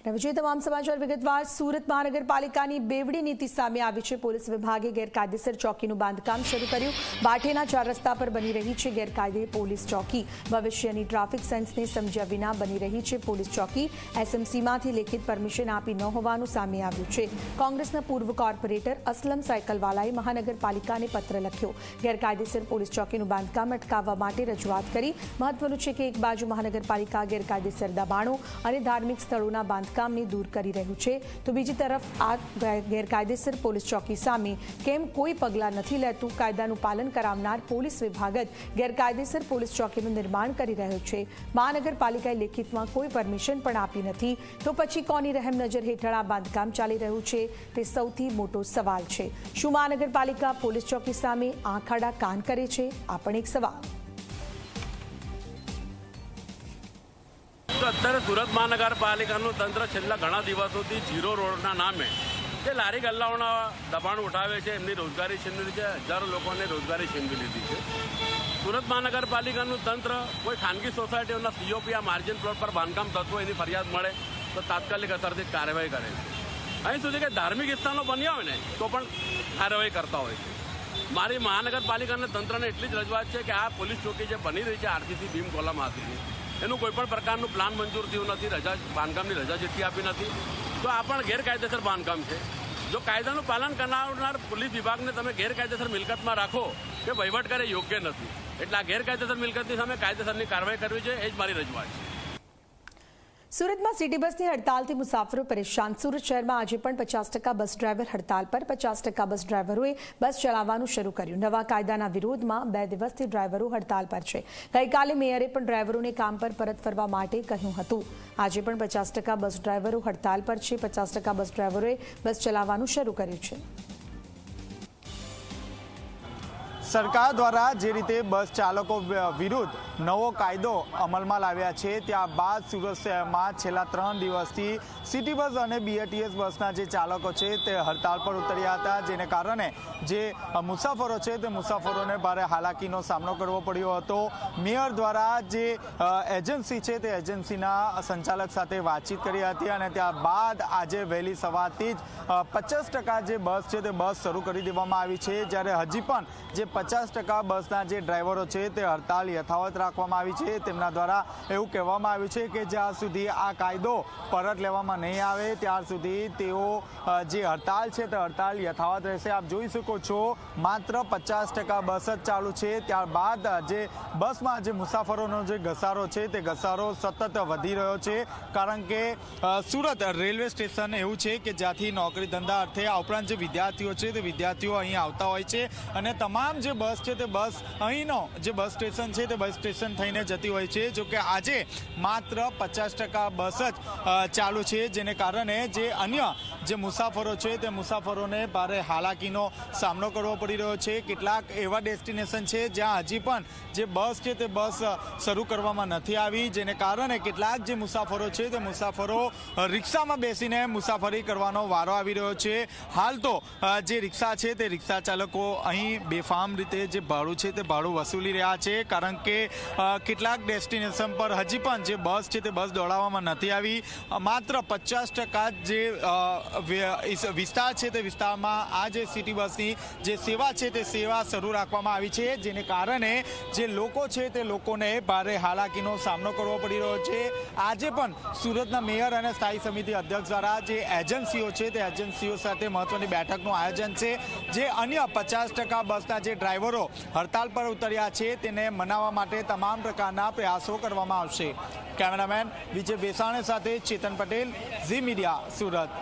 વિજય તમામ સમાચાર વિગતવાર સુરત મહાનગરપાલિકાની બેવડી નીતિ સામે આવી છે। પોલીસ વિભાગે ગેરકાયદેસર ચોકીનું બાંધકામ શરૂ કર્યું। બાઠેના 4 રસ્તા પર બની રહી છે ગેરકાયદે પોલીસ ચોકી। ભવિષ્યની ટ્રાફિક સેન્સને સમજ્યા વિના બની રહી છે પોલીસ ચોકી। એસએમસીમાંથી લેખિત પરમિશન આપી ન હોવાનું સામે આવ્યું છે। કોંગ્રેસના પૂર્વ કોર્પોરેટર અસલમ સાયકલવાલાએ મહાનગરપાલિકાને પત્ર લખ્યો। ગેરકાયદેસર પોલીસ ચોકીનું બાંધકામ અટકાવવા માટે રજૂઆત કરી। મહત્વનું છે કે એક બાજુ મહાનગરપાલિકા ગેરકાયદેસર દબાણો અને ધાર્મિક સ્થળોના કામને દૂર કરી રહ્યું છે, તો બીજી તરફ આ ગેરકાયદેસર પોલીસ ચોકી સામે કેમ કોઈ પગલાં નથી લેતું? કાયદાનું પાલન કરાવનાર પોલીસ વિભાગ જ ગેરકાયદેસર પોલીસ ચોકીનું નિર્માણ કરી રહ્યો છે। મહાનગરપાલિકાએ લેખિતમાં કોઈ પરમિશન પણ આપી નથી, તો પછી કોની રહેમ નજર હેઠળ આ બાંધકામ ચાલી રહ્યું છે તે સૌથી મોટો સવાલ છે। શું મહાનગરપાલિકા પોલીસ ચોકી સામે આંખ આડા કાન કરે છે? આ પણ એક સવાલ। અત્યારે સુરત મહાનગરપાલિકાનું તંત્ર છેલ્લા ઘણા દિવસોથી જીરો રોડના નામે જે લારી ગલ્લાઓના દબાણ ઉઠાવે છે, એમની રોજગારી છીનવી લીધી છે। હજારો લોકોને રોજગારી છીનવી લીધી છે। સુરત મહાનગરપાલિકાનું તંત્ર કોઈ ખાનગી સોસાયટીઓના સીઓપી માર્જિન પ્લોટ પર બાંધકામ થતું હોય એની ફરિયાદ મળે તો તાત્કાલિક અસરથી કાર્યવાહી કરે છે। અહીં સુધી કે ધાર્મિક સ્થાનો બન્યા હોય ને તો પણ કાર્યવાહી કરતા હોય છે। મારી મહાનગરપાલિકાના તંત્રને એટલી જ રજૂઆત છે કે આ પોલીસ ચોકી જે બની રહી છે આરસીસી બીમ કોલમમાંથી, એનું કોઈ પણ પ્રકારનું પ્લાન મંજૂર થયું નથી, બાંધકામની રજા ચિઠ્ઠી આપી નથી, તો આ પણ ગેરકાયદેસર બાંધકામ છે। જો કાયદાનું પાલન કરનાર પોલીસ વિભાગને તમે ગેરકાયદેસર મિલકતમાં રાખો કે વહીવટ કરે યોગ્ય નથી, એટલે આ ગેરકાયદેસર મિલકતની સામે કાયદેસરની કાર્યવાહી કરવી છે, એ જ મારી રજૂઆત છે। સુરતમાં સિટી બસની હડતાલથી મુસાફરો પરેશાન। સુરત શહેરમાં આજે પણ 50% બસ ડ્રાઈવર હડતાલ પર। 50% બસ ડ્રાઈવરોએ બસ ચલાવવાનું શરૂ કર્યું। નવા કાયદાના વિરોધમાં 2 દિવસથી ડ્રાઈવરો હડતાલ પર છે। ગઈકાલે મેયરે પણ ડ્રાઈવરોને કામ પર પરત ફરવા માટે કહ્યું હતું। આજે પણ 50% બસ ડ્રાઈવરો હડતાલ પર છે। 50% બસ ડ્રાઈવરોએ બસ ચલાવવાનું શરૂ કર્યું છે। સરકાર દ્વારા જે રીતે બસ ચાલકો વિરુદ્ધ નવો કાયદો અમલમાં લાવ્યા છે, ત્યારબાદ સુરત શહેરમાં છેલ્લા 3 દિવસથી સિટી બસ અને બીઆરટીએસ બસના જે ચાલકો છે તે હડતાલ પર ઉતર્યા હતા, જેને કારણે જે મુસાફરો છે તે મુસાફરોને ભારે હાલાકીનો સામનો કરવો પડ્યો હતો। મેયર દ્વારા જે એજન્સી છે તે એજન્સીના સંચાલક સાથે વાતચીત કરી હતી અને ત્યારબાદ આજે વહેલી સવારથી જ 50% જે બસ છે તે બસ શરૂ કરી દેવામાં આવી છે, જ્યારે હજી પણ જે 50% બસના જે ડ્રાઈવરો છે તે હડતાલ યથાવત રાખવામાં આવી છે। તેમના દ્વારા એવું કહેવામાં આવ્યું છે કે જ્યાં સુધી આ કાયદો પરત લેવામાં નહીં આવે ત્યાર સુધી તેઓ જે હડતાલ છે તે હડતાલ યથાવત રહેશે। આપ જોઈ શકો છો માત્ર 50% બસ જ ચાલુ છે, ત્યારબાદ જે બસમાં જે મુસાફરોનો જે ઘસારો છે તે ઘસારો સતત વધી રહ્યો છે, કારણ કે સુરત રેલવે સ્ટેશન એવું છે કે જ્યાંથી નોકરી ધંધા અર્થે આ ઉપરાંત જે વિદ્યાર્થીઓ છે તે વિદ્યાર્થીઓ અહીં આવતા હોય છે અને તમામ જે બસ છે તે બસ અહીંનો જે બસ સ્ટેશન છે તે બસ સ્ટેશન થઈને જતી હોય છે। જો કે આજે માત્ર 50% બસ જ ચાલુ છે, જેને કારણે જે અન્ય જે મુસાફરો છે તે મુસાફરોને ભારે હાલાકીનો સામનો કરવો પડી રહ્યો છે। કેટલાક એવા ડેસ્ટિનેશન છે જ્યાં હજી પણ જે બસ છે તે બસ શરૂ કરવામાં નથી આવી, જેને કારણે કેટલાક જે મુસાફરો છે તે મુસાફરો રિક્ષામાં બેસીને મુસાફરી કરવાનો વારો આવી રહ્યો છે। હાલ તો જે રિક્ષા છે તે રિક્ષા ચાલકો અહીં બેફામ રીતે જે ભાડું છે તે ભાડું વસૂલી રહ્યા છે, કારણ કે કેટલાક ડેસ્ટિનેશન પર હજી પણ જે બસ છે તે બસ દોડાવવામાં નથી આવી। માત્ર 50% જે વિસ્તાર છે તે વિસ્તારમાં આ જે સિટી બસની જે સેવા છે તે સેવા શરૂ રાખવામાં આવી છે, જેને કારણે જે લોકો છે તે લોકોને ભારે હાલાકીનો સામનો કરવો પડી રહ્યો છે। આજે પણ સુરતના મેયર અને સ્થાયી સમિતિ અધ્યક્ષ દ્વારા જે એજન્સીઓ છે તે એજન્સીઓ સાથે મહત્વની બેઠકનું આયોજન છે। જે અન્ય 50% બસના જે ડ્રાઈવરો હડતાલ પર ઉતર્યા છે તેને મનાવવા માટે તમામ પ્રકારના પ્રયાસો કરવામાં આવશે। કેમેરામેન વિજય બેસાણે સાથે ચેતન પટેલ, ઝી મીડિયા, સુરત।